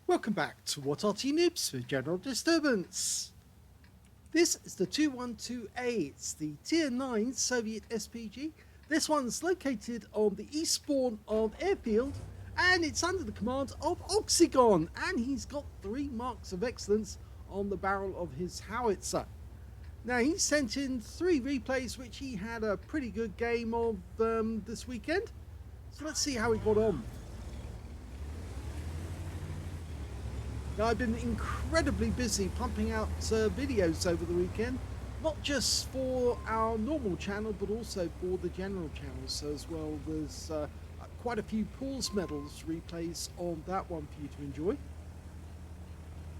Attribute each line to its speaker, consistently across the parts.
Speaker 1: Welcome back to What Arty Noobs for General Disturbance. This is the 212A, it's the Tier 9 Soviet SPG. This one's located on the east spawn of Airfield, and it's under the command of Oxagon, and he's got 3 marks of excellence on the barrel of his howitzer. Now, he sent in 3 replays, which he had a pretty good game of this weekend. So let's see how he got on. Now, I've been incredibly busy pumping out videos over the weekend, not just for our normal channel, but also for the general channels as well. There's quite a few pools medals replays on that one for you to enjoy.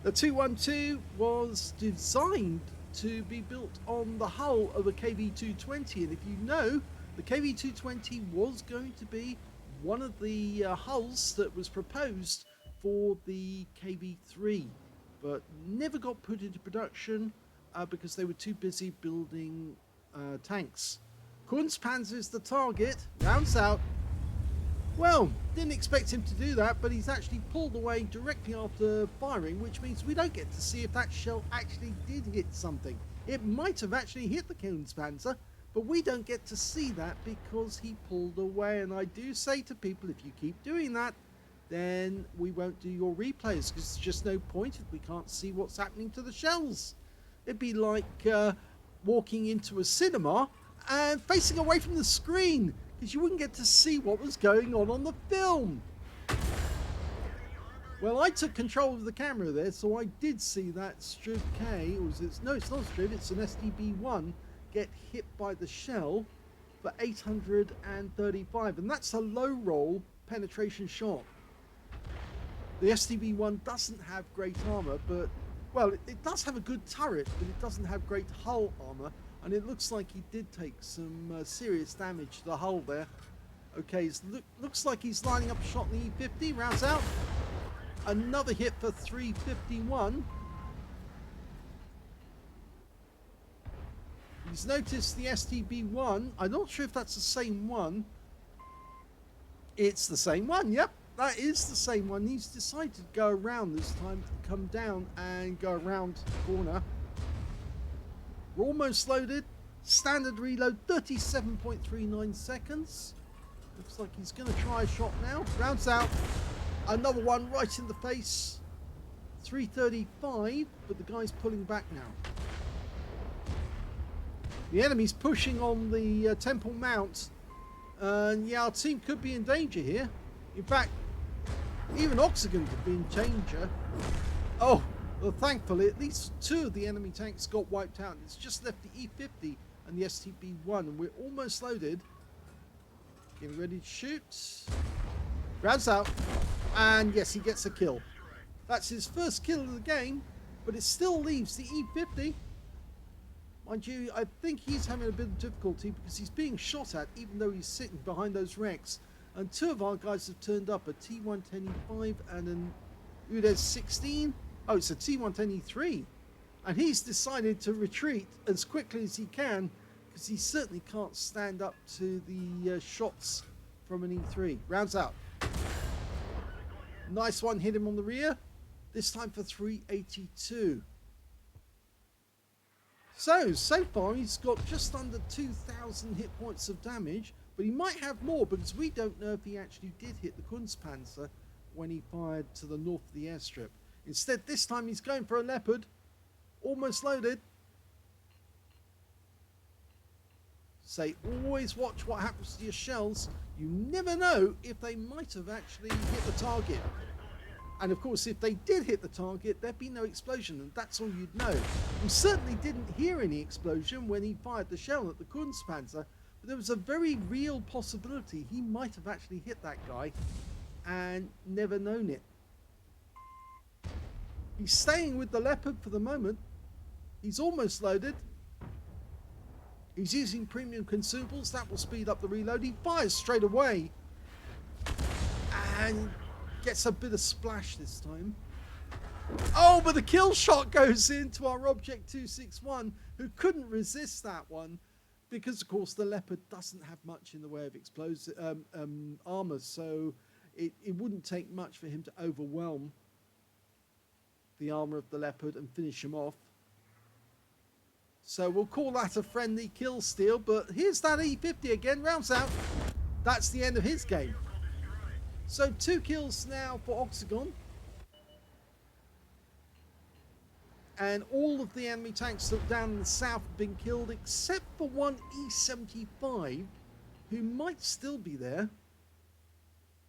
Speaker 1: The 212 was designed to be built on the hull of a KV220, and if you know, the KV220 was going to be one of the hulls that was proposed for the KV3, but never got put into production because they were too busy building tanks. Kunstpanzer is the target, rounds out. Well, didn't expect him to do that, but he's actually pulled away directly after firing, which means we don't get to see if that shell actually did hit something. It might have actually hit the Kunstpanzer, but we don't get to see that because he pulled away. And I do say to people, if you keep doing that, then we won't do your replays, because there's just no point if we can't see what's happening to the shells. It'd be like walking into a cinema and facing away from the screen, because you wouldn't get to see what was going on the film. Well, I took control of the camera there, so I did see that Struve K, or is it, no, it's not Struve, it's an SDB1, get hit by the shell for 835, and that's a low roll penetration shot. The SDB1 doesn't have great armor, but, well, it does have a good turret, but it doesn't have great hull armor, and it looks like he did take some serious damage to the hull there. Okay, looks like he's lining up a shot in the E50, rounds out. Another hit for 351. He's noticed the SDB1. I'm not sure if that's the same one. It's the same one, yep. That is the same one. He's decided to go around this time, come down and go around the corner. We're almost loaded. Standard reload, 37.39 seconds. Looks like he's going to try a shot now. Rounds out. Another one right in the face. 335, but the guy's pulling back now. The enemy's pushing on the Temple Mount. And yeah, our team could be in danger here. In fact, even Oxagon could be in danger. Oh, well, thankfully, at least 2 of the enemy tanks got wiped out. It's just left the E50 and the STB1, and we're almost loaded. Getting ready to shoot. Rounds out, and yes, he gets a kill. That's his first kill of the game, but it still leaves the E50. Mind you, I think he's having a bit of difficulty because he's being shot at, even though he's sitting behind those wrecks. And 2 of our guys have turned up, a T110E5 and an UDES 16. Oh, it's a T110E3. And he's decided to retreat as quickly as he can, because he certainly can't stand up to the shots from an E3. Rounds out. Nice one, hit him on the rear. This time for 382. So far he's got just under 2,000 hit points of damage. But he might have more, because we don't know if he actually did hit the Kunstpanzer when he fired to the north of the airstrip. Instead, this time he's going for a Leopard. Almost loaded. Say, always watch what happens to your shells. You never know if they might have actually hit the target. And of course, if they did hit the target, there'd be no explosion, and that's all you'd know. We certainly didn't hear any explosion when he fired the shell at the Kunstpanzer. There was a very real possibility he might have actually hit that guy and never known it. He's staying with the Leopard for the moment. He's almost loaded. He's using premium consumables. That will speed up the reload. He fires straight away and gets a bit of splash this time. Oh, but the kill shot goes into our Object 261, who couldn't resist that one. Because, of course, the Leopard doesn't have much in the way of explosive armor, so it wouldn't take much for him to overwhelm the armor of the Leopard and finish him off. So we'll call that a friendly kill steal, but here's that E50 again, rounds out. That's the end of his game. So 2 kills now for Oxagon. And all of the enemy tanks that down in the south have been killed, except for one E75, who might still be there.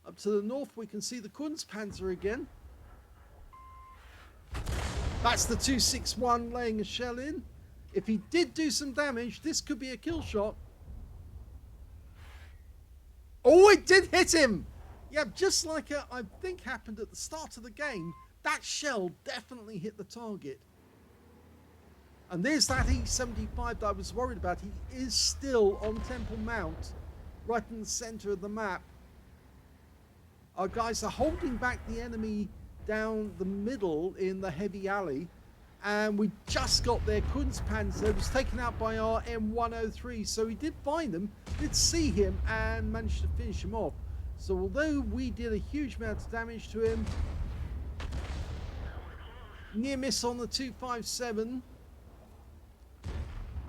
Speaker 1: Up to the north, we can see the Kunstpanzer again. That's the 261 laying a shell in. If he did do some damage, this could be a kill shot. Oh, it did hit him! Yeah, just like I think happened at the start of the game, that shell definitely hit the target. And there's that E75 that I was worried about. He is still on Temple Mount, right in the center of the map. Our guys are holding back the enemy down the middle in the heavy alley. And we just got their Kunstpanzer. It was taken out by our M103. So we did find them, did see him, and managed to finish him off. So although we did a huge amount of damage to him, near miss on the 257.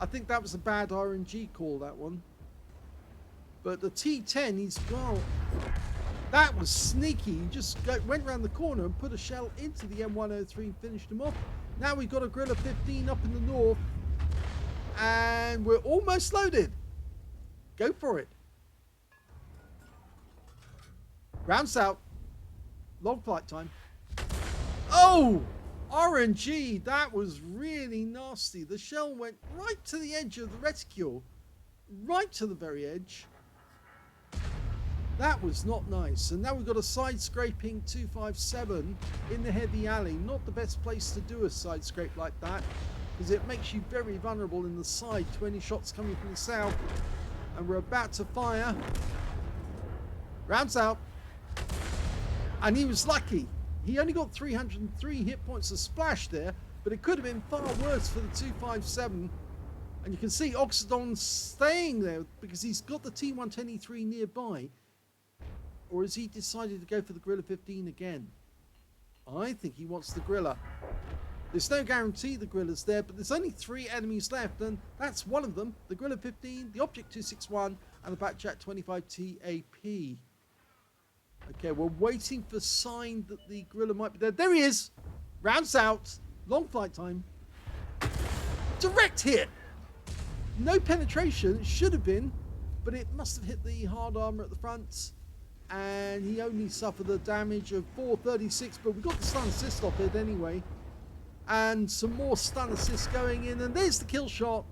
Speaker 1: I think that was a bad RNG call, that one. But the T10, he's well. That was sneaky. He just went around the corner and put a shell into the M103 and finished him off. Now we've got a Gorilla 15 up in the north. And we're almost loaded. Go for it. Rounds out. Long flight time. Oh! RNG, that was really nasty. The shell went right to the edge of the reticule. Right to the very edge. That was not nice. And now we've got a side scraping 257 in the heavy alley. Not the best place to do a side scrape like that, because it makes you very vulnerable in the side to any shots coming from the south. And we're about to fire. Rounds out. And he was lucky. He only got 303 hit points of splash there, but it could have been far worse for the 257. And you can see Oxagon staying there because he's got the T110E3 nearby. Or has he decided to go for the Gorilla 15 again? I think he wants the Gorilla. There's no guarantee the Gorilla's there, but there's only 3 enemies left, and that's one of them. The Gorilla 15, the Object 261, and the Batchat 25 TAP. Okay, we're waiting for sign that the Gorilla might be there. There he is! Rounds out. Long flight time. Direct hit! No penetration. It should have been, but it must have hit the hard armor at the front. And he only suffered the damage of 436, but we got the stun assist off it anyway. And some more stun assists going in, and there's the kill shot.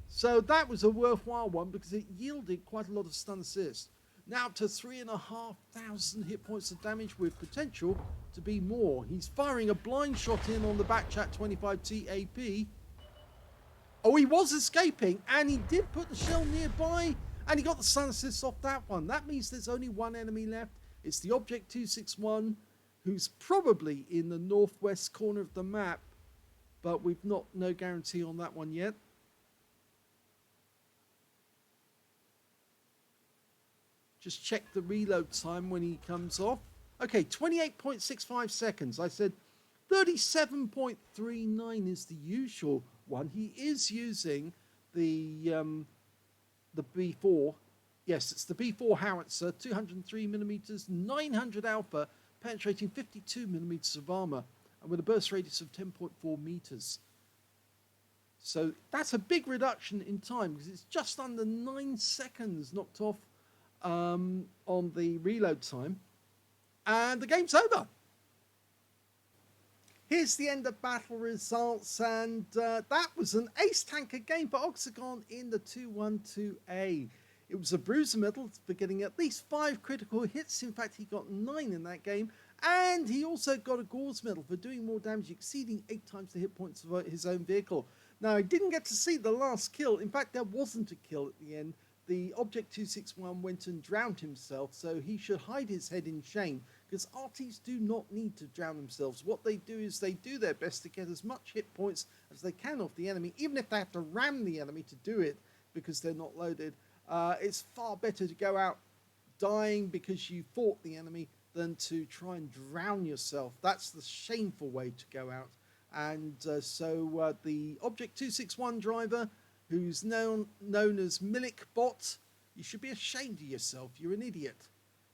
Speaker 1: So that was a worthwhile one because it yielded quite a lot of stun assist. Now up to 3,500 hit points of damage with potential to be more. He's firing a blind shot in on the Batchat 25 TAP. Oh, he was escaping, and he did put the shell nearby, and he got the stun assist off that one. That means there's only one enemy left. It's the Object 261, who's probably in the northwest corner of the map, but we've no guarantee on that one yet. Just check the reload time when he comes off. Okay, 28.65 seconds. I said 37.39 is the usual one. He is using the B4. Yes, it's the B4 howitzer, 203 millimeters, 900 alpha, penetrating 52 millimeters of armor, and with a burst radius of 10.4 meters. So that's a big reduction in time because it's just under 9 seconds knocked off on the reload time, and the game's over. Here's the end of battle results, and that was an ace tanker game for Oxagon in the 212A. It was a bruiser medal for getting at least 5 critical hits. In fact, he got 9 in that game, and he also got a Gauze medal for doing more damage, exceeding 8 times the hit points of his own vehicle. Now, I didn't get to see the last kill. In fact, there wasn't a kill at the end. The Object 261 went and drowned himself, so he should hide his head in shame, because Artys do not need to drown themselves. What they do is they do their best to get as much hit points as they can off the enemy, even if they have to ram the enemy to do it because they're not loaded. It's far better to go out dying because you fought the enemy than to try and drown yourself. That's the shameful way to go out. And so the Object 261 driver, who's known as MilikBot, you should be ashamed of yourself. You're an idiot.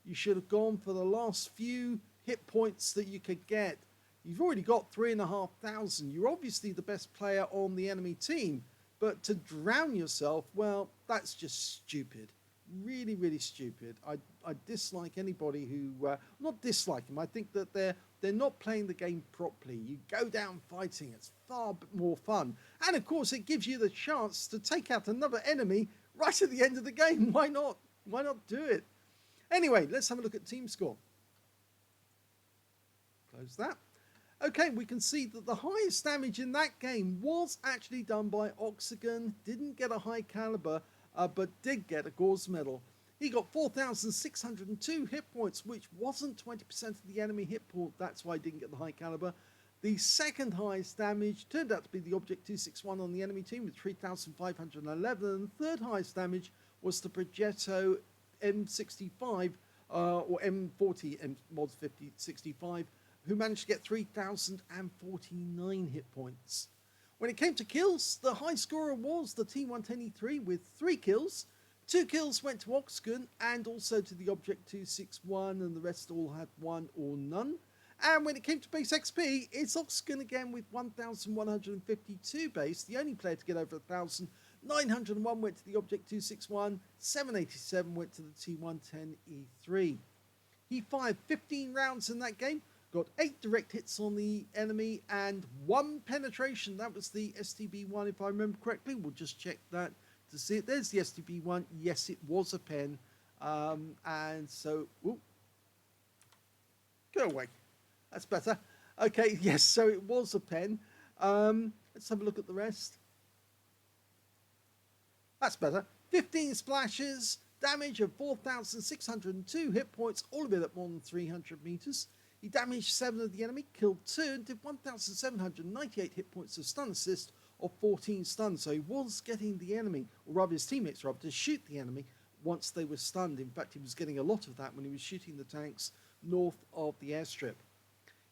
Speaker 1: You should have gone for the last few hit points that you could get. You've already got 3,500. You're obviously the best player on the enemy team, but to drown yourself, well, that's just stupid. Really, really stupid. I dislike anybody who, not dislike them, I think that they're not playing the game properly. You go down fighting, it's far more fun. And of course, it gives you the chance to take out another enemy right at the end of the game. Why not? Why not do it? Anyway, let's have a look at team score. Close that. Okay, we can see that the highest damage in that game was actually done by Oxagon. Didn't get a high caliber, but did get a Gauze medal. He got 4,602 hit points, which wasn't 20% of the enemy hit point. That's why he didn't get the high caliber. The second highest damage turned out to be the Object 261 on the enemy team with 3,511. And the third highest damage was the Progetto M65 or M40 Mods 5065, who managed to get 3,049 hit points. When it came to kills, the high scorer was the T110E3 with 3 kills. 2 kills went to Oxagon and also to the Object 261, and the rest all had 1 or none. And when it came to base XP, it's Oxagon again with 1,152 base, the only player to get over 1,000. 901 went to the Object 261, 787 went to the T110E3. He fired 15 rounds in that game, got 8 direct hits on the enemy and 1 penetration. That was the STB1, if I remember correctly. We'll just check that to see it. There's the STB1. Yes, it was a pen. And so, ooh, go away. That's better. Okay, yes, so it was a pen. Let's have a look at the rest. That's better. 15 splashes, damage of 4,602 hit points, all of it at more than 300 meters. He damaged 7 of the enemy, killed 2, and did 1,798 hit points of stun assist of 14 stuns. So he was getting the enemy, or rather his teammates rather, to shoot the enemy once they were stunned. In fact, he was getting a lot of that when he was shooting the tanks north of the airstrip.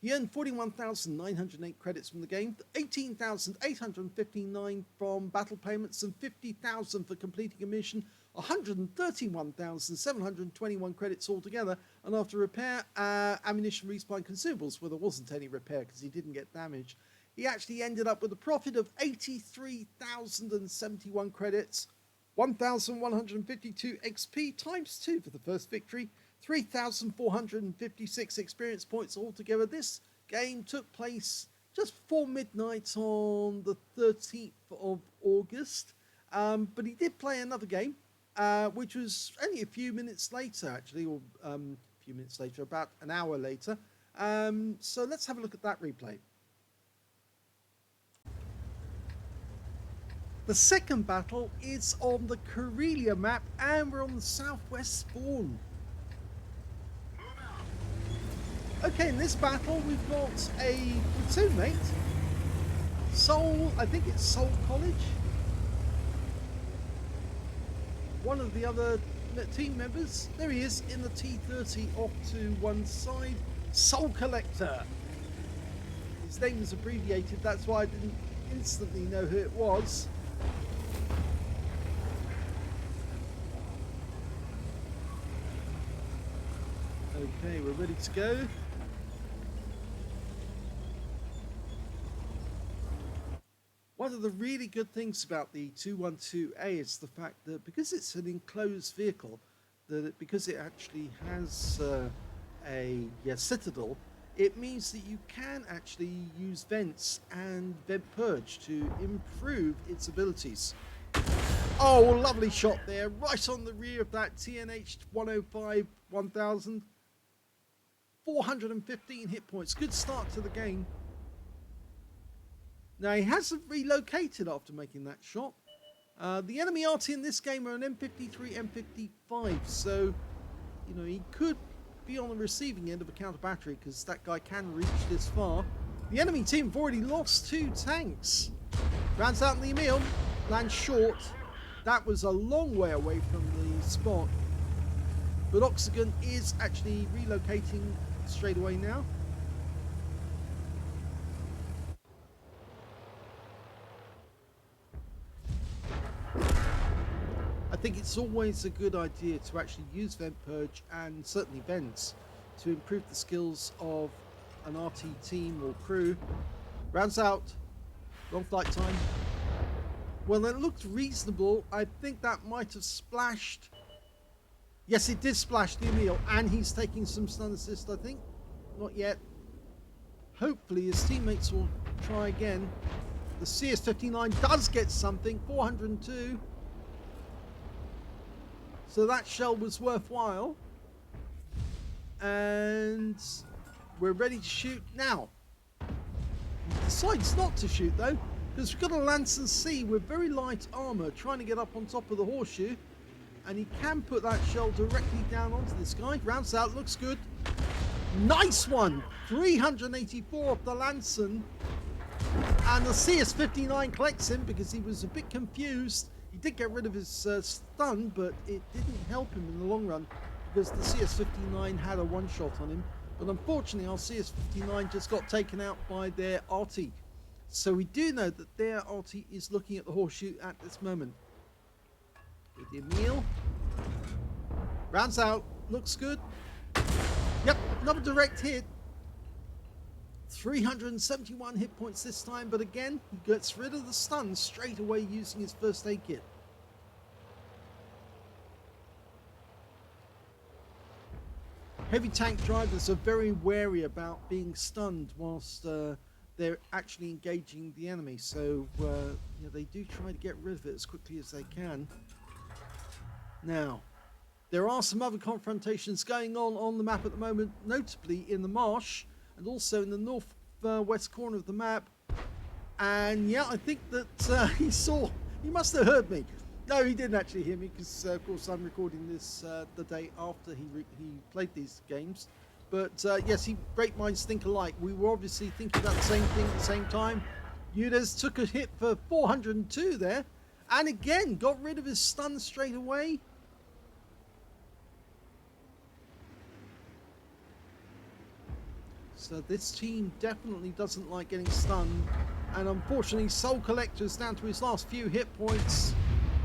Speaker 1: He earned 41,908 credits from the game, 18,859 from battle payments, and 50,000 for completing a mission, 131,721 credits altogether. And after repair, ammunition, resupply, and consumables, well, there wasn't any repair because he didn't get damaged, he actually ended up with a profit of 83,071 credits, 1,152 XP times 2 for the first victory, 3,456 experience points altogether. This game took place just before midnight on the 13th of August, but he did play another game, which was only a few minutes later, actually, or a few minutes later, about an hour later. So let's have a look at that replay. The second battle is on the Karelia map, and we're on the southwest spawn. Okay, in this battle, we've got a platoon mate, Seoul, I think it's Seoul College. One of the other team members, there he is in the T30 off to one side, Soul Collector. His name is abbreviated, that's why I didn't instantly know who it was. Okay, we're ready to go. One of the really good things about the 212A is the fact that because it's an enclosed vehicle, because it actually has a citadel, it means that you can actually use vents and vent purge to improve its abilities. Oh, lovely shot there, right on the rear of that TNH 105 1000. 415 hit points, good start to the game. Now, he hasn't relocated after making that shot. The enemy Arty in this game are an M53, M55, so, you know, he could be on the receiving end of a counter battery because that guy can reach this far. The enemy team have already lost 2 tanks. Rounds out in the Emil, lands short. That was a long way away from the spot. But Oxagon is actually relocating straight away now. I think it's always a good idea to actually use Vent Purge and certainly vents to improve the skills of an Arty team or crew. Rounds out. Long flight time. Well, it looked reasonable. I think that might have splashed. Yes, it did splash the Emil, and he's taking some stun assist, I think. Not yet. Hopefully his teammates will try again. The CS59 does get something, 402. So that shell was worthwhile. And we're ready to shoot now. He decides not to shoot though, because we've got a Lancer C with very light armor trying to get up on top of the horseshoe. And he can put that shell directly down onto this guy. Rounds out, looks good. Nice one! 384 off the Lanson. And the CS59 collects him because he was a bit confused. He did get rid of his stun, but it didn't help him in the long run because the CS59 had a one-shot on him. But unfortunately, our CS59 just got taken out by their Arty. So we do know that their Arty is looking at the horseshoe at this moment. With the Emil. Rounds out. Looks good. Yep, another direct hit. 371 hit points this time, but again, he gets rid of the stun straight away using his first aid kit. Heavy tank drivers are very wary about being stunned whilst they're actually engaging the enemy, so you know, they do try to get rid of it as quickly as they can. Now, there are some other confrontations going on the map at the moment, notably in the marsh and also in the northwest corner of the map. And yeah, I think that he must have heard me. No, he didn't actually hear me because, of course, I'm recording this the day after he played these games. But yes, great minds think alike. We were obviously thinking about the same thing at the same time. Yudes took a hit for 402 there. And again, got rid of his stun straight away. So this team definitely doesn't like getting stunned. And unfortunately, Soul Collector is down to his last few hit points.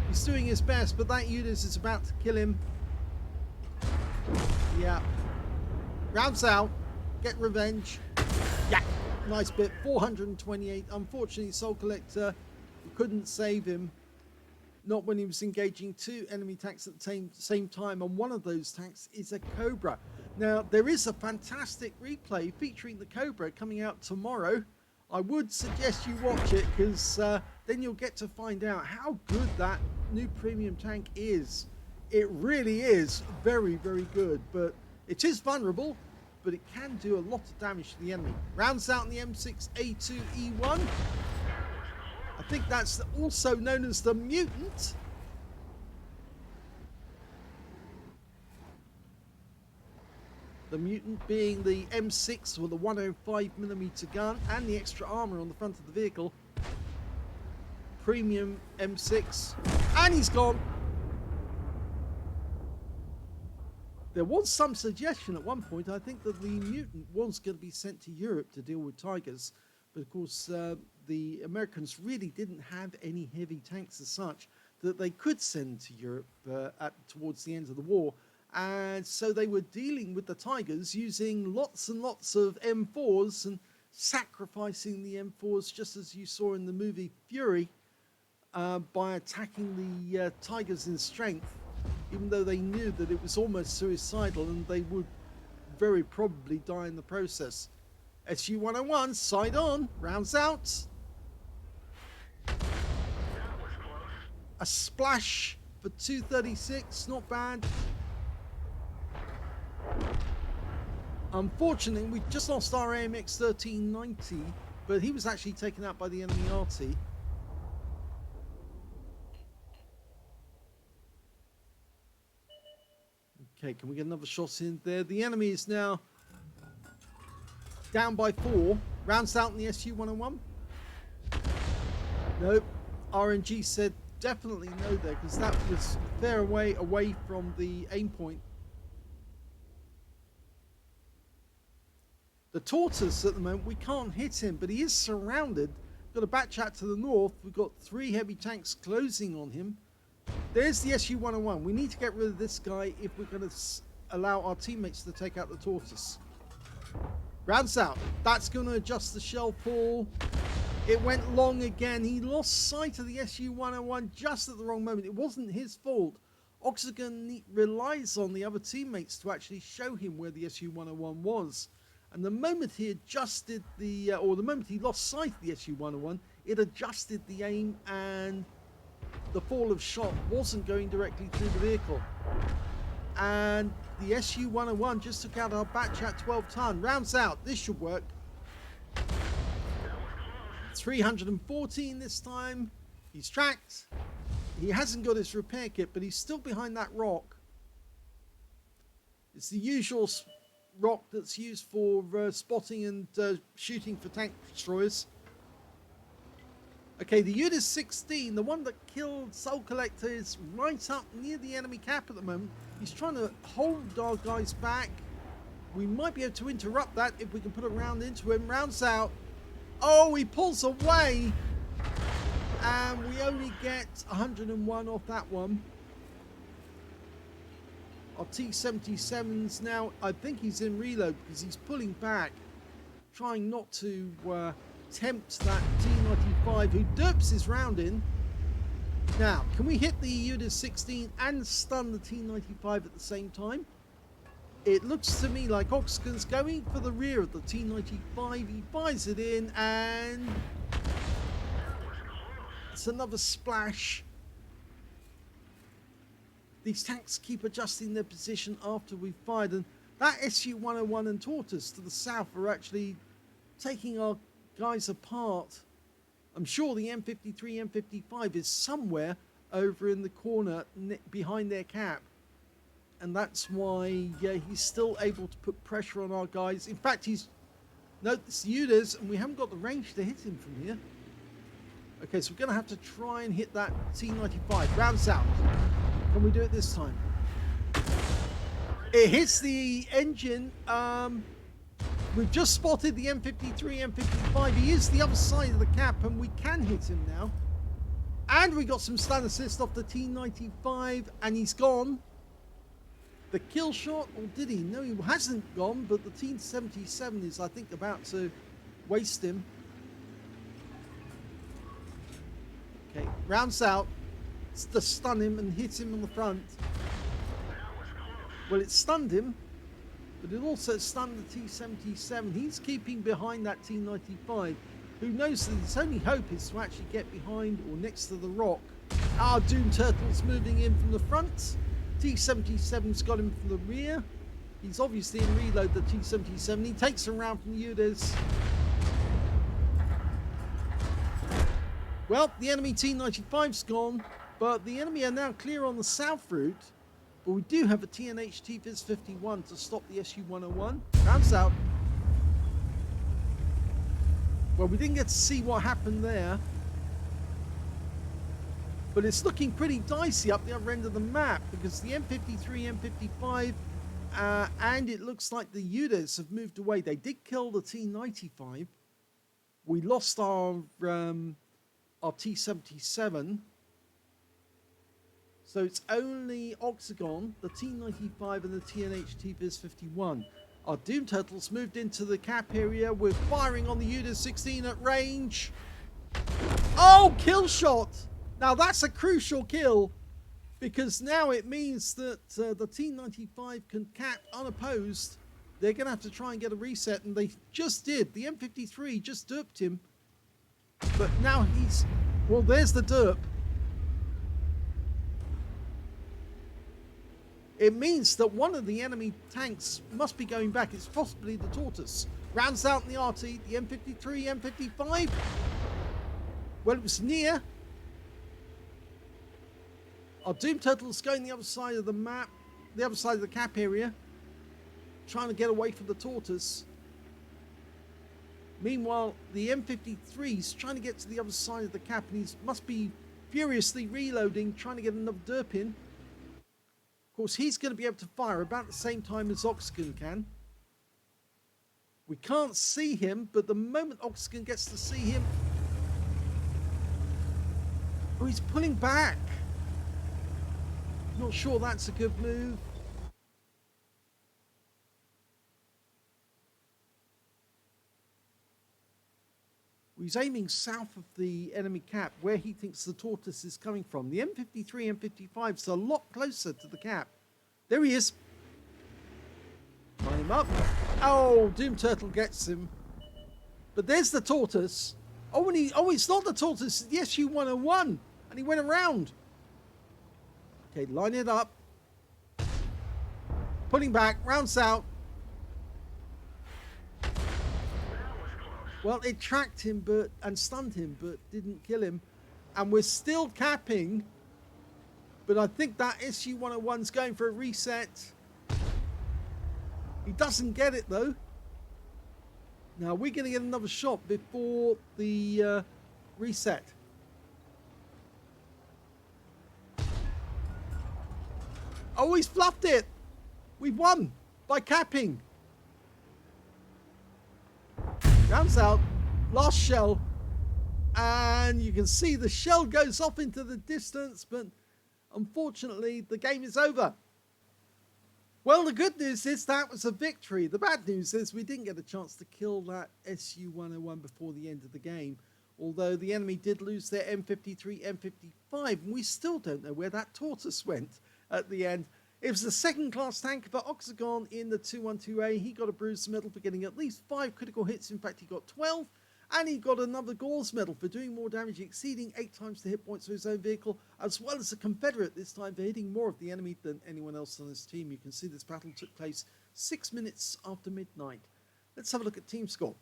Speaker 1: He's doing his best, but that Yudes is about to kill him. Yeah. Rounds out. Get revenge. Yeah. Nice bit. 428. Unfortunately, Soul Collector couldn't save him. Not when he was engaging two enemy tanks at the same time, and one of those tanks is a Cobra. Now, there is a fantastic replay featuring the Cobra coming out tomorrow. I would suggest you watch it because then you'll get to find out how good that new premium tank is. It really is very, very good, but it is vulnerable, but it can do a lot of damage to the enemy. Rounds out in the M6A2E1. I think that's also known as the Mutant. The Mutant being the M6 with a 105mm gun and the extra armor on the front of the vehicle. Premium M6. And he's gone. There was some suggestion at one point, I think, that the Mutant was going to be sent to Europe to deal with Tigers. But of course, the Americans really didn't have any heavy tanks as such that they could send to Europe towards the end of the war. And so they were dealing with the Tigers using lots and lots of M4s and sacrificing the M4s, just as you saw in the movie Fury, by attacking the Tigers in strength, even though they knew that it was almost suicidal and they would very probably die in the process. SU-101, side on, rounds out. A splash for 236, not bad. Unfortunately, we just lost our AMX 1390, but he was actually taken out by the enemy Arty. Okay, can we get another shot in there? The enemy is now down by 4. Rounds out in the SU-101. Nope. RNG said definitely no there, because that was a fair way away from the aim point. The Tortoise at the moment, we can't hit him, but he is surrounded. Got a back chat to the north. We've got 3 heavy tanks closing on him. There's the Su-101. We need to get rid of this guy if we're going to allow our teammates to take out the Tortoise. Rounds out. That's going to adjust the shell pull. It went long again. He lost sight of the Su-101 just at the wrong moment. It wasn't his fault. Oxagon relies on the other teammates to actually show him where the Su-101 was. And the moment he adjusted the, or the moment he lost sight of the Su-101, it adjusted the aim and the fall of shot wasn't going directly through the vehicle. And the Su-101 just took out our batch at 12 ton. Rounds out. This should work. 314 this time. He's tracked. He hasn't got his repair kit, but he's still behind that rock. It's the usual rock that's used for spotting and shooting for tank destroyers. Okay, the Unit 16, the one that killed Soul Collector, is right up near the enemy cap at the moment. He's trying to hold our guys back. We might be able to interrupt that if we can put a round into him. Rounds out. Oh, he pulls away. And we only get 101 off that one. Our T-77's now, I think he's in reload because he's pulling back, trying not to tempt that T-95 who derps his round in. Now, can we hit the Unit 16 and stun the T-95 at the same time? It looks to me like Oxagon's going for the rear of the T-95. He fires it in and it's another splash. These tanks keep adjusting their position after we've fired, and that Su-101 and Tortoise to the south are actually taking our guys apart. I'm sure the M53, M55 is somewhere over in the corner behind their cap. And that's why he's still able to put pressure on our guys. In fact, he's... No, it's Udas, and we haven't got the range to hit him from here. Okay, so we're going to have to try and hit that T-95. Rounds out. Can we do it this time? It hits the engine. We've just spotted the M53, M55. He is the other side of the cap, and we can hit him now. And we got some stun assist off the T-95, and he's gone. The kill shot, or did he? No, he hasn't gone, but the T-77 is, I think, about to waste him. Okay, rounds out. It's to stun him and hit him on the front. Well, it stunned him, but it also stunned the T-77. He's keeping behind that T-95, who knows that his only hope is to actually get behind or next to the rock. Our Doom Turtle's moving in from the front. T-77's got him from the rear. He's obviously in reload, the T-77. He takes him around from the Udas. Well, the enemy T-95's gone, but the enemy are now clear on the south route. But we do have a TNH T-51 to stop the Su-101. Rounds out. Well, we didn't get to see what happened there. But it's looking pretty dicey up the other end of the map because the M53, M55, and it looks like the Udas have moved away. They did kill the T-95. We lost our T-77. So it's only Oxagon, the T-95, and the TNH T-51. Our Doom Turtles moved into the cap area. We're firing on the Udas 16 at range. Oh, kill shot! Now that's a crucial kill because now it means that the T-95 can cap unopposed. They're going to have to try and get a reset, and they just did. The M53 just derped him, but now he's... Well, there's the derp. It means that one of the enemy tanks must be going back. It's possibly the Tortoise. Rounds out in the Arty, the M53, M55. Well, it was near. Our Doom Turtle's going the other side of the map, the other side of the cap area, trying to get away from the Tortoise. Meanwhile, the M53's trying to get to the other side of the cap, and he must be furiously reloading, trying to get another derp in. Of course, he's going to be able to fire about the same time as Oxagon can. We can't see him, but the moment Oxagon gets to see him... Oh, he's pulling back. Not sure that's a good move. He's aiming south of the enemy cap, where he thinks the tortoise is coming from. The M53, M55 is a lot closer to the cap. There he is. Line him up. Oh, Doom Turtle gets him. But there's the tortoise. Oh, and it's not the tortoise. It's the SU-101. And he went around. Okay, line it up. Pulling back, rounds out. Well, it tracked him and stunned him, but didn't kill him. And we're still capping. But I think that SU-101's going for a reset. He doesn't get it, though. Now, we're going to get another shot before the reset. Oh, he's fluffed it. We've won by capping. Rounds out, last shell, and you can see the shell goes off into the distance, but unfortunately the game is over. Well, the good news is that was a victory. The bad news is we didn't get a chance to kill that SU-101 before the end of the game, although the enemy did lose their M53, M55, and we still don't know where that tortoise went at the end. It was the second-class tank for Oxagon in the 212A. He got a bronze medal for getting at least 5 critical hits. In fact, he got 12. And he got another Gauze medal for doing more damage, exceeding 8 times the hit points of his own vehicle, as well as a Confederate this time for hitting more of the enemy than anyone else on his team. You can see this battle took place 6 minutes after midnight. Let's have a look at team score.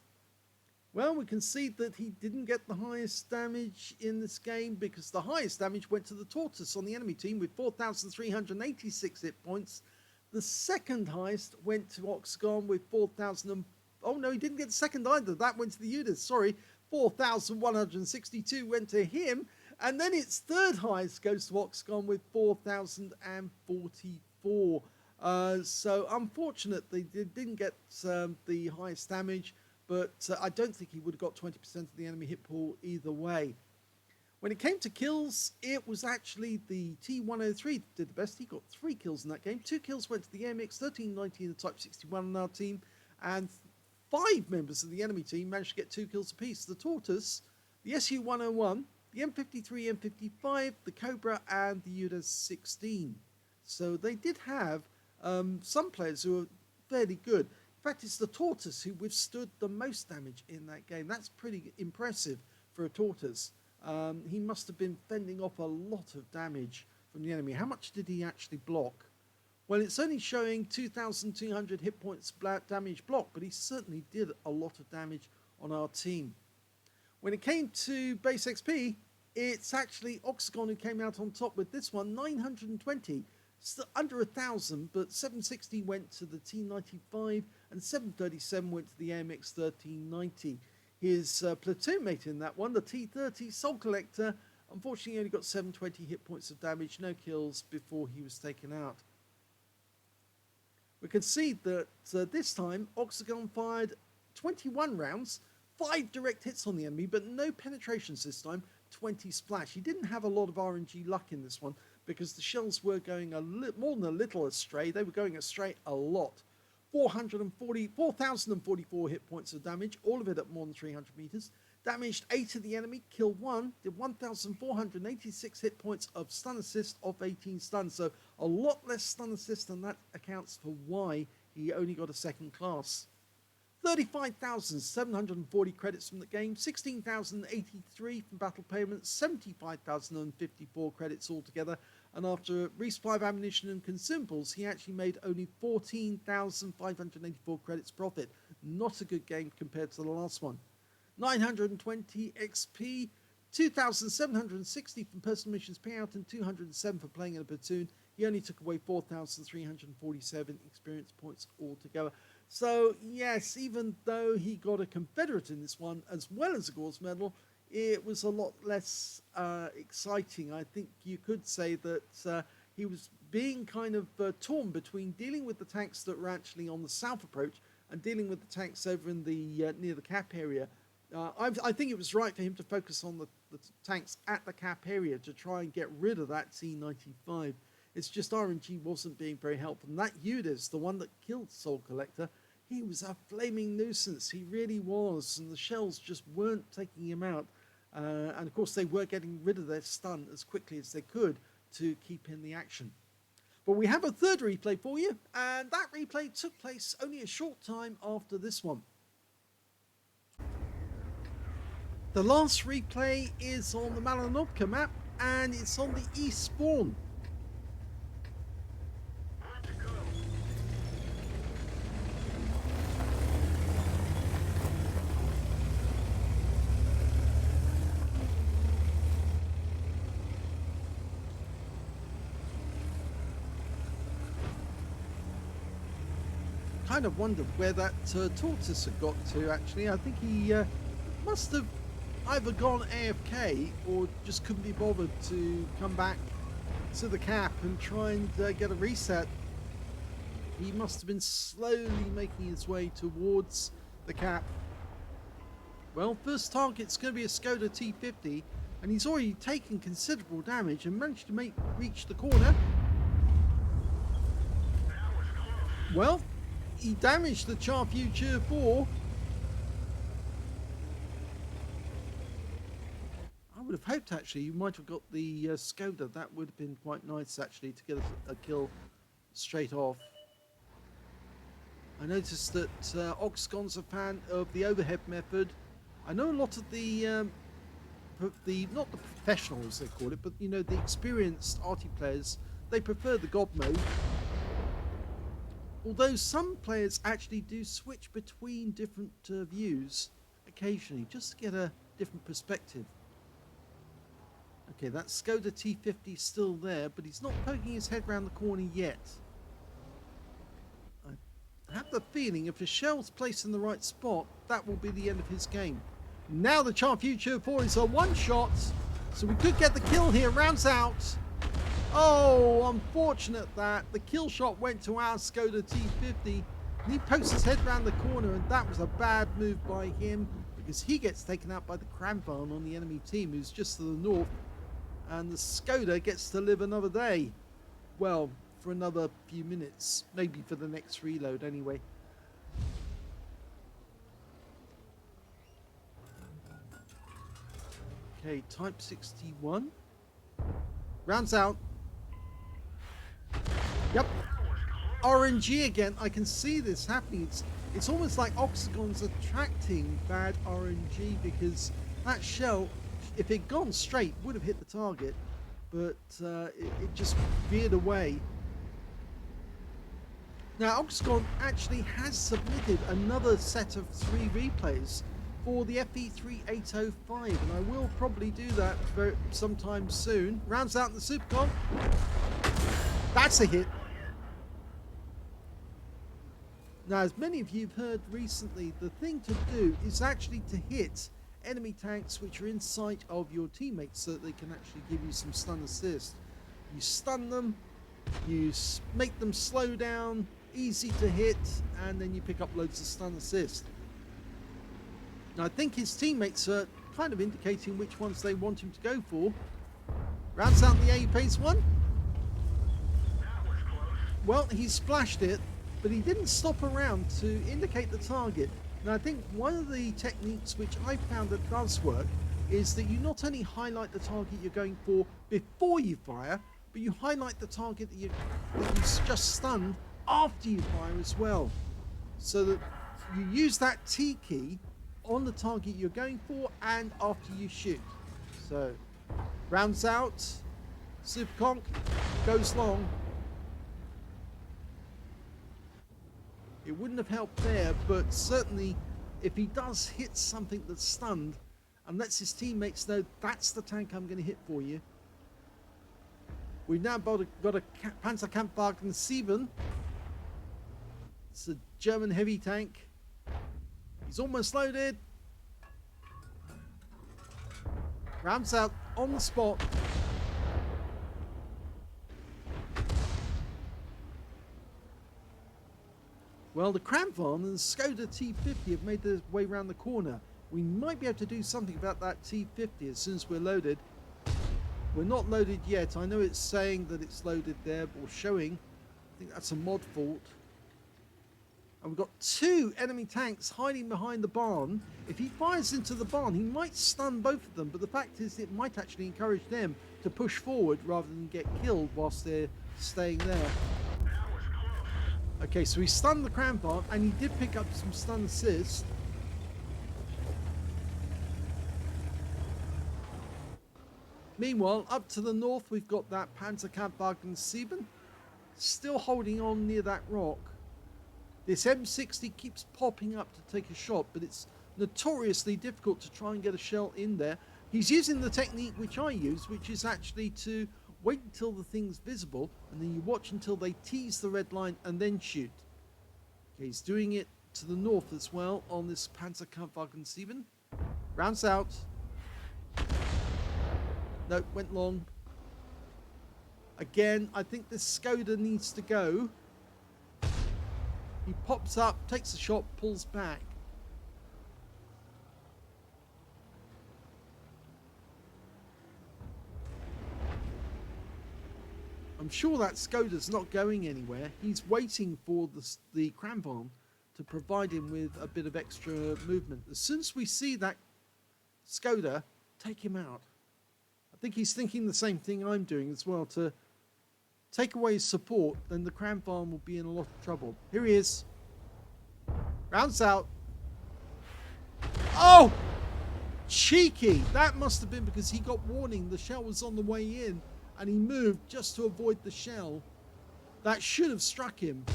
Speaker 1: Well, we can see that he didn't get the highest damage in this game because the highest damage went to the tortoise on the enemy team with 4,386 hit points. The second highest went to Oxagon with 4,000. Oh no, he didn't get the second either. That went to the Udas. Sorry, 4,162 went to him. And then its third highest goes to Oxagon with 4,044. So unfortunate they didn't get the highest damage. But I don't think he would have got 20% of the enemy hit pool either way. When it came to kills, it was actually the T103 did the best. He got 3 kills in that game. 2 kills went to the AMX 1390 and the Type 61 on our team. And 5 members of the enemy team managed to get 2 kills apiece. The Tortoise, the SU-101, the M53, M55, the Cobra, and the Udas 16. So they did have some players who were fairly good. In fact, it's the Tortoise who withstood the most damage in that game. That's pretty impressive for a Tortoise. He must have been fending off a lot of damage from the enemy. How much did he actually block? Well, it's only showing 2,200 hit points damage blocked, but he certainly did a lot of damage on our team. When it came to base XP, it's actually Oxagon who came out on top with this one, 920. Still under 1,000, but 760 went to the T95 and 737 went to the AMX 1390. His platoon mate in that one, the T30 Soul Collector, unfortunately only got 720 hit points of damage, no kills before he was taken out. We can see that this time Oxagon fired 21 rounds, 5 direct hits on the enemy, but no penetrations this time, 20 splash. He didn't have a lot of RNG luck in this one, because the shells were going more than a little astray. They were going astray a lot. 4,044 hit points of damage, all of it at more than 300 meters. Damaged 8 of the enemy, killed 1, did 1,486 hit points of stun assist off 18 stuns. So a lot less stun assist, and that accounts for why he only got a second class. 35,740 credits from the game, 16,083 from battle payments, 75,054 credits altogether, and after resupply of ammunition and consumables, he actually made only 14,584 credits profit. Not a good game compared to the last one. 920 XP, 2,760 from personal missions payout, and 207 for playing in a platoon. He only took away 4,347 experience points altogether. So, yes, even though he got a Confederate in this one, as well as a Gauze medal, it was a lot less exciting. I think you could say that he was being kind of torn between dealing with the tanks that were actually on the south approach and dealing with the tanks over in the near the cap area. I think it was right for him to focus on the tanks at the cap area to try and get rid of that T-95. It's just RNG wasn't being very helpful. And that Udis, the one that killed Soul Collector, he was a flaming nuisance. He really was. And the shells just weren't taking him out. And of course, they were getting rid of their stun as quickly as they could to keep in the action. But we have a third replay for you. And that replay took place only a short time after this one. The last replay is on the Malinovka map, and it's on the east spawn. Kind of wondered where that tortoise had got to, actually. I think he must have either gone AFK or just couldn't be bothered to come back to the cap and try and get a reset. He must have been slowly making his way towards the cap. Well, first target's going to be a Skoda T50, and he's already taken considerable damage and managed to reach the corner. Well, he damaged the Char Future 4. I would have hoped, actually, you might have got the Skoda. That would have been quite nice, actually, to get a kill straight off. I noticed that Oxagon's a fan of the overhead method. I know a lot of the not the professionals, they call it, but, you know, the experienced Arty players, they prefer the God mode. Although some players actually do switch between different views occasionally, just to get a different perspective. Okay, that Skoda T50 is still there, but he's not poking his head round the corner yet. I have the feeling if the shell's placed in the right spot, that will be the end of his game. Now the Char Future 4 is a one-shot, so we could get the kill here. Rounds out. Oh, unfortunate that the kill shot went to our Skoda T50. And he pokes his head round the corner, and that was a bad move by him, because he gets taken out by the Kramvan on the enemy team, who's just to the north. And the Skoda gets to live another day. Well, for another few minutes. Maybe for the next reload anyway. Okay, Type 61. Rounds out. Yep. RNG again. I can see this happening. It's almost like Oxagon's attracting bad RNG, because that shell, if it had gone straight, would have hit the target, but it just veered away. Now, Oxagon actually has submitted another set of 3 replays for the FE3805, and I will probably do that sometime soon. Rounds out in the Supercon. That's a hit. Now, as many of you have heard recently, the thing to do is actually to hit enemy tanks which are in sight of your teammates, so that they can actually give you some stun assist. You stun them, you make them slow down, easy to hit, and then you pick up loads of stun assist. Now, I think his teammates are kind of indicating which ones they want him to go for. Rounds out in the A phase 1. Well, he splashed it, but he didn't stop around to indicate the target. Now, I think one of the techniques which I found that does work is that you not only highlight the target you're going for before you fire, but you highlight the target that you just stunned after you fire as well. So that you use that T key on the target you're going for and after you shoot. So, rounds out, Super Conk goes long. It wouldn't have helped there, but certainly if he does hit something that's stunned and lets his teammates know that's the tank I'm going to hit for you. We've now got a Panzerkampfwagen 7. It's a German heavy tank. He's almost loaded. Rounds out on the spot. Well, the Kramvon and the Skoda T50 have made their way around the corner. We might be able to do something about that T50 as soon as we're loaded. We're not loaded yet. I know it's saying that it's loaded there, or showing. I think that's a mod fault. And we've got 2 enemy tanks hiding behind the barn. If he fires into the barn, he might stun both of them. But the fact is, it might actually encourage them to push forward rather than get killed whilst they're staying there. Okay, so he stunned the Kramvon, and he did pick up some stun assist. Meanwhile, up to the north, we've got that Panzerkampfwagen 7 still holding on near that rock. This M60 keeps popping up to take a shot, but it's notoriously difficult to try and get a shell in there. He's using the technique which I use, which is actually to wait until the thing's visible, and then you watch until they tease the red line and then shoot. Okay, he's doing it to the north as well on this Panzerkampfwagen 7. Rounds out. No, went long. Again, I think this Skoda needs to go. He pops up, takes a shot, pulls back. I'm sure that Skoda's not going anywhere. He's waiting for the Kramvon to provide him with a bit of extra movement. As soon as we see that Skoda, take him out. I think he's thinking the same thing I'm doing as well, to take away his support, then the Kramvon will be in a lot of trouble. Here he is. Rounds out. Oh! Cheeky! That must have been because he got warning the shell was on the way in, and he moved just to avoid the shell. That should have struck him.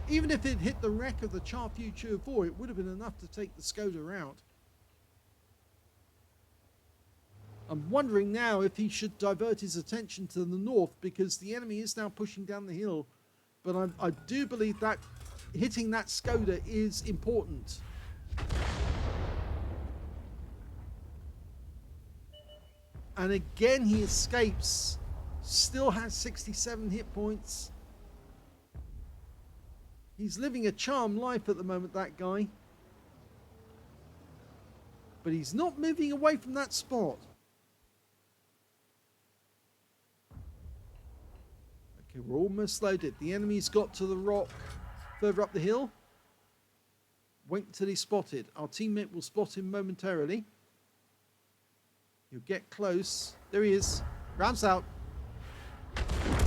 Speaker 1: Even if it hit the wreck of the GeForce, it would have been enough to take the Skoda out. I'm wondering now if he should divert his attention to the north, because the enemy is now pushing down the hill. But I do believe that hitting that Skoda is important. And again he escapes. Still has 67 hit points. He's living a charmed life at the moment, that guy. But he's not moving away from that spot. Okay, we're almost loaded. The enemy's got to the rock further up the hill. Wait until he's spotted. Our teammate will spot him momentarily. He'll get close. There he is. Rounds out.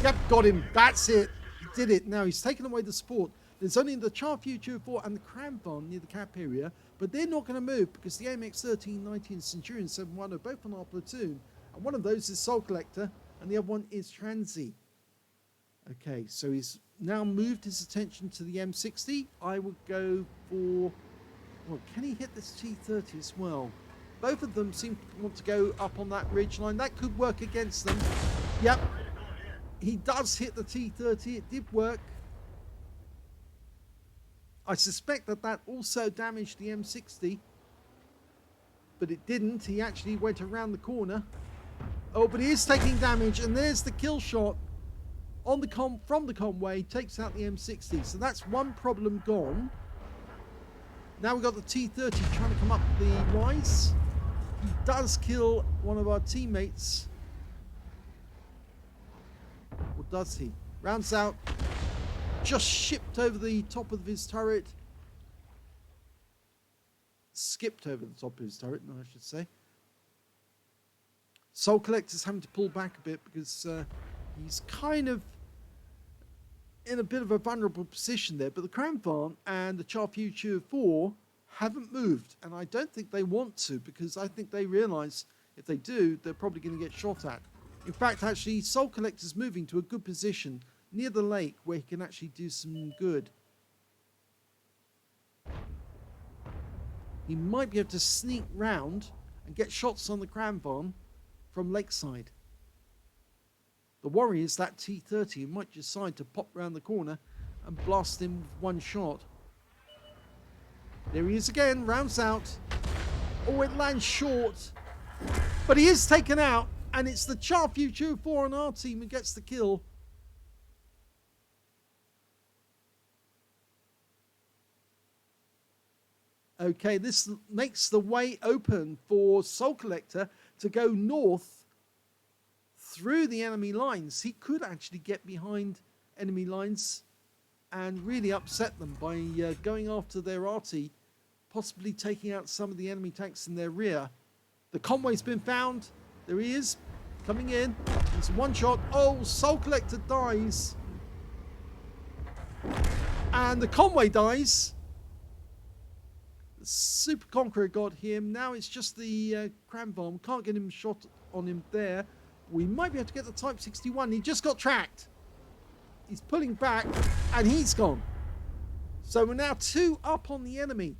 Speaker 1: Yep, got him. That's it. He did it. Now he's taken away the support. There's only the GeForce and the Kramvon near the cap area, but they're not going to move because the AMX 1390 and Centurion 71 are both on our platoon. And one of those is Soul Collector, and the other one is Transy. Okay, so he's now moved his attention to the M60. I would go for... Well, can he hit this T30 as well? Both of them seem to want to go up on that ridge line. That could work against them. Yep. He does hit the T30. It did work. I suspect that that also damaged the M60. But it didn't. He actually went around the corner. Oh, but he is taking damage. And there's the kill shot. On the from the conway, takes out the M60. So that's one problem gone. Now we've got the T30 trying to come up the rise. He does kill one of our teammates. Or does he? Rounds out. Just shipped over the top of his turret. Skipped over the top of his turret, no, I should say. Soul Collector's having to pull back a bit because he's kind of in a bit of a vulnerable position there. But the Kramvon and the GeForce haven't moved. And I don't think they want to, because I think they realise if they do, they're probably going to get shot at. In fact, actually, Soul Collector's moving to a good position near the lake where he can actually do some good. He might be able to sneak round and get shots on the Kramvon from lakeside. The worry is that T30 might decide to pop round the corner and blast him with one shot. There he is again, rounds out. Oh, it lands short. But he is taken out, and it's the GeForce on our team who gets the kill. Okay, this makes the way open for Soul Collector to go north through the enemy lines. He could actually get behind enemy lines and really upset them by going after their Arty, possibly taking out some of the enemy tanks in their rear. The convoy's been found. There he is, coming in. It's one shot. Oh, Soul Collector dies. And the convoy dies. The Super Conqueror got him. Now it's just the Cranbomb. Can't get him shot on him there. We might be able to get the Type 61. He just got tracked. He's pulling back and he's gone. So we're now 2 up on the enemy.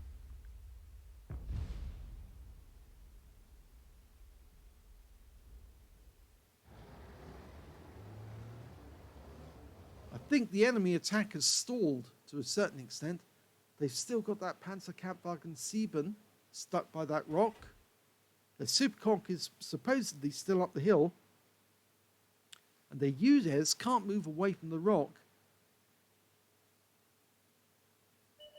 Speaker 1: I think the enemy attack has stalled to a certain extent. They've still got that Panzerkampfwagen 7 stuck by that rock. The Superconch is supposedly still up the hill. And their UDES can't move away from the rock.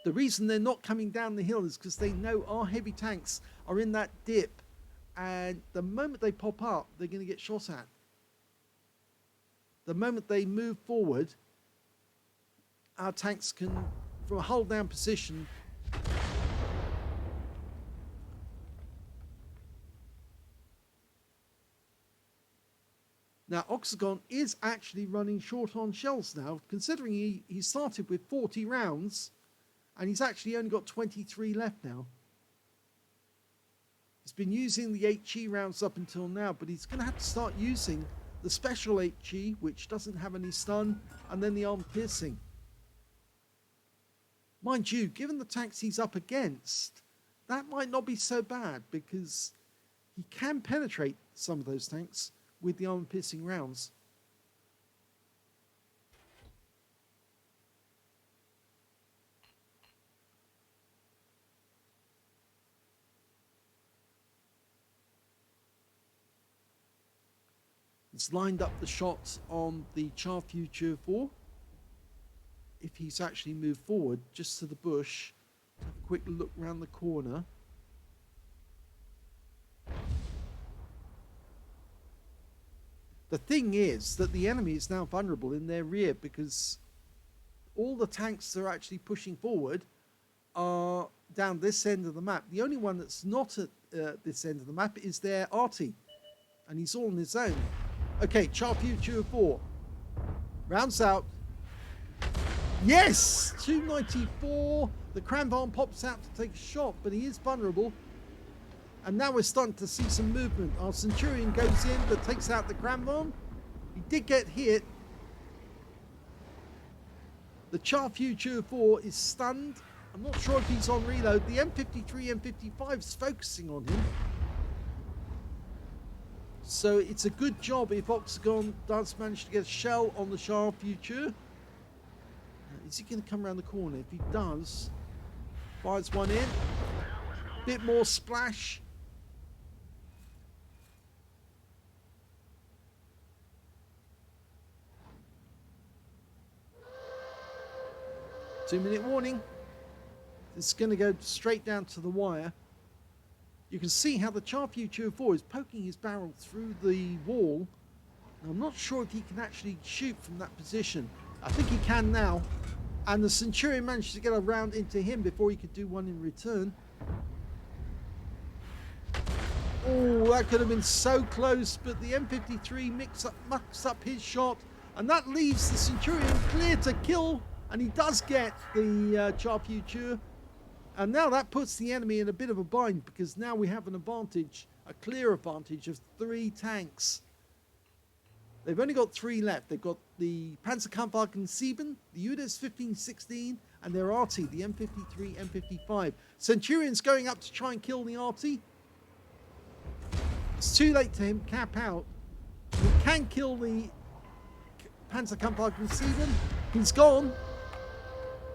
Speaker 1: The reason they're not coming down the hill is because they know our heavy tanks are in that dip. And the moment they pop up, they're going to get shot at. The moment they move forward, our tanks can, from a hold down position, now Oxagon is actually running short on shells now, considering he started with 40 rounds and he's actually only got 23 left now. He's been using the HE rounds up until now, but he's going to have to start using the special HE, which doesn't have any stun, and then the arm piercing. Mind you, given the tanks he's up against, that might not be so bad because he can penetrate some of those tanks with the armor piercing rounds. It's lined up the shots on the Char Future 4. If he's actually moved forward just to the bush, have a quick look round the corner. The thing is that the enemy is now vulnerable in their rear because all the tanks that are actually pushing forward are down this end of the map. The only one that's not at this end of the map is their Arty, and he's all on his own. Okay, Char Future 4 rounds out. Yes, 294. The Cranbomb pops out to take a shot, but he is vulnerable. And now we're starting to see some movement. Our Centurion goes in, but takes out the Cranbomb. He did get hit. The Char Future 4 is stunned. I'm not sure if he's on reload. The M53, M55 is focusing on him. So it's a good job if Oxagon does manage to get a shell on the Char Future. Is he going to come around the corner? If he does, fires one in. Bit more splash. Two-minute warning. This is going to go straight down to the wire. You can see how the Char Future 4 is poking his barrel through the wall. Now, I'm not sure if he can actually shoot from that position. I think he can now. And the Centurion managed to get a round into him before he could do one in return. Oh, that could have been so close, but the M53 mucks up his shot, and that leaves the Centurion clear to kill, and he does get the Char Future. And now that puts the enemy in a bit of a bind, because now we have an advantage, a clear advantage of 3 tanks. They've only got 3 left. They've got the Panzerkampfwagen 7, the UDES 1516, and their Arty, the M53, M55. Centurion's going up to try and kill the Arty. It's too late to him cap out. He can kill the Panzerkampfwagen 7. He's gone.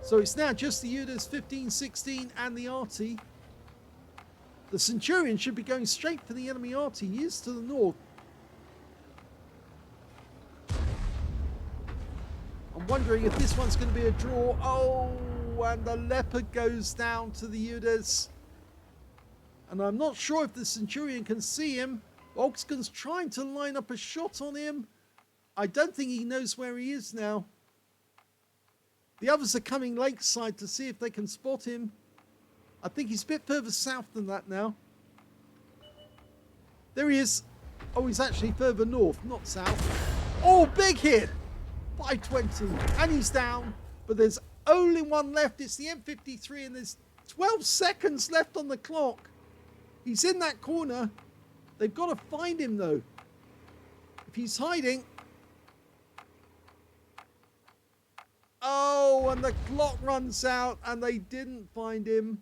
Speaker 1: So it's now just the UDES 1516 and the Arty. The Centurion should be going straight for the enemy Arty. He is to the north. I'm wondering if this one's going to be a draw. Oh, and the Leopard goes down to the UDES. And I'm not sure if the Centurion can see him. Oxagon's trying to line up a shot on him. I don't think he knows where he is now. The others are coming lakeside to see if they can spot him. I think he's a bit further south than that now. There he is. Oh, he's actually further north, not south. Oh, big hit! 520. And he's down. But there's only one left. It's the M53 and there's 12 seconds left on the clock. He's in that corner. They've got to find him though. If he's hiding... Oh, and the clock runs out and they didn't find him.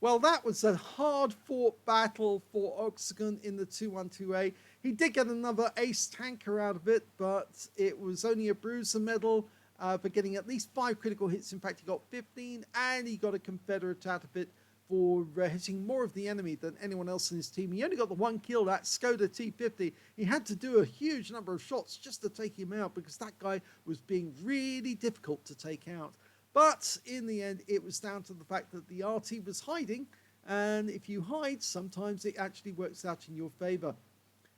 Speaker 1: Well, that was a hard-fought battle for Oxagon in the 212A. He did get another ace tanker out of it, but it was only a bruiser medal for getting at least 5 critical hits. In fact, he got 15, and he got a Confederate out of it for hitting more of the enemy than anyone else in his team. He only got the 1 kill, that Skoda T50. He had to do a huge number of shots just to take him out because that guy was being really difficult to take out. But in the end, it was down to the fact that the Arty was hiding, and if you hide, sometimes it actually works out in your favor.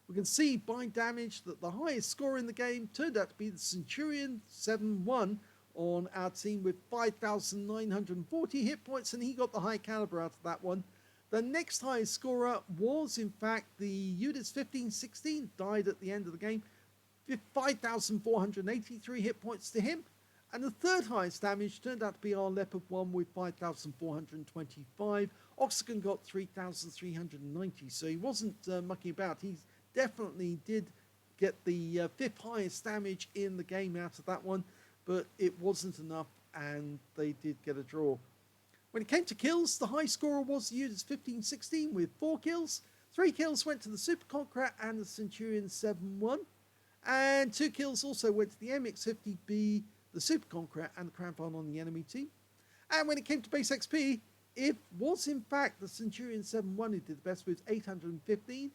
Speaker 1: We can see by damage that the highest score in the game turned out to be the Centurion 7-1 on our team with 5,940 hit points, and he got the high caliber out of that one. The next highest scorer was, in fact, the UDIS 1516, died at the end of the game, with 5,483 hit points to him. And the third highest damage turned out to be our Leopard 1 with 5,425. Oxagon got 3,390, so he wasn't mucking about. He definitely did get the fifth highest damage in the game out of that one, but it wasn't enough, and they did get a draw. When it came to kills, the high scorer was the UDIS 1516 with 4 kills. 3 kills went to the Super Conqueror and the Centurion 7-1. And 2 kills also went to the MX50B, the Super Conqueror, and the Crown Farm on the enemy team. And when it came to base XP, it was in fact the Centurion 7-1 who did the best with 815.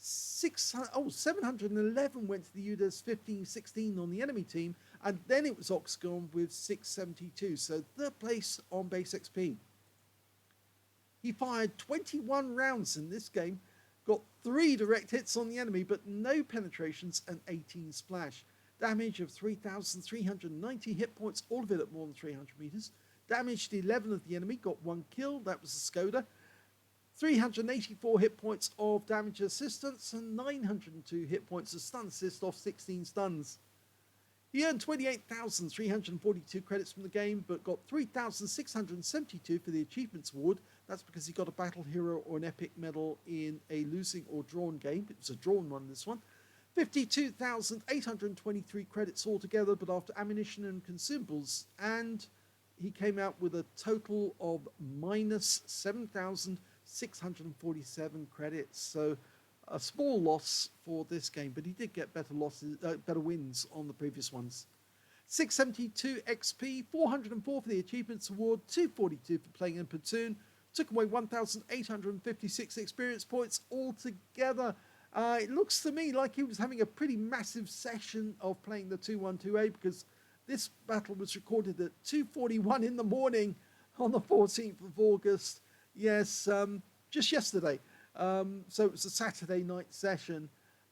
Speaker 1: 711 went to the UDIS 1516 on the enemy team, and then it was Oxagon with 672. So third place on base XP. He fired 21 rounds in this game, got 3 direct hits on the enemy, but no penetrations and 18 splash. Damage of 3,390 hit points, all of it at more than 300 meters. Damaged 11 of the enemy, got 1 kill, that was the Skoda. 384 hit points of damage assistance and 902 hit points of stun assist off 16 stuns. He earned 28,342 credits from the game, but got 3,672 for the Achievements Award. That's because he got a Battle Hero or an Epic Medal in a losing or drawn game. It was a drawn one, this one. 52,823 credits altogether, but after ammunition and consumables, and he came out with a total of minus 7,647 credits. So a small loss for this game, but he did get better wins on the previous ones. 672 XP, 404 for the Achievements Award, 242 for playing in Platoon, took away 1,856 experience points altogether. It looks to me like he was having a pretty massive session of playing the 212A, because this battle was recorded at 2:41 in the morning on the 14th of August. Yes, just yesterday. So it was a Saturday night session,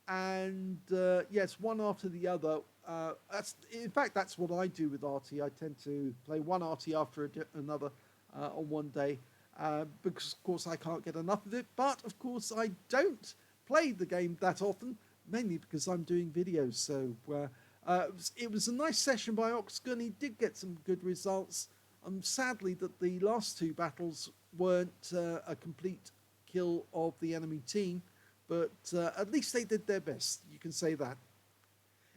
Speaker 1: and yes, one after the other. In fact, that's what I do with Arty. I tend to play one Arty after another on one day, because of course I can't get enough of it. But of course I don't play the game that often, mainly because I'm doing videos. So it was a nice session by Oxagon. He did get some good results. Sadly that the last 2 battles weren't a complete kill of the enemy team, but at least they did their best, you can say that.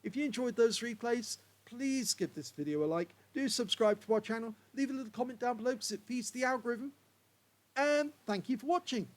Speaker 1: If you enjoyed those replays, please give this video a like, do subscribe to our channel, leave a little comment down below because it feeds the algorithm, and thank you for watching.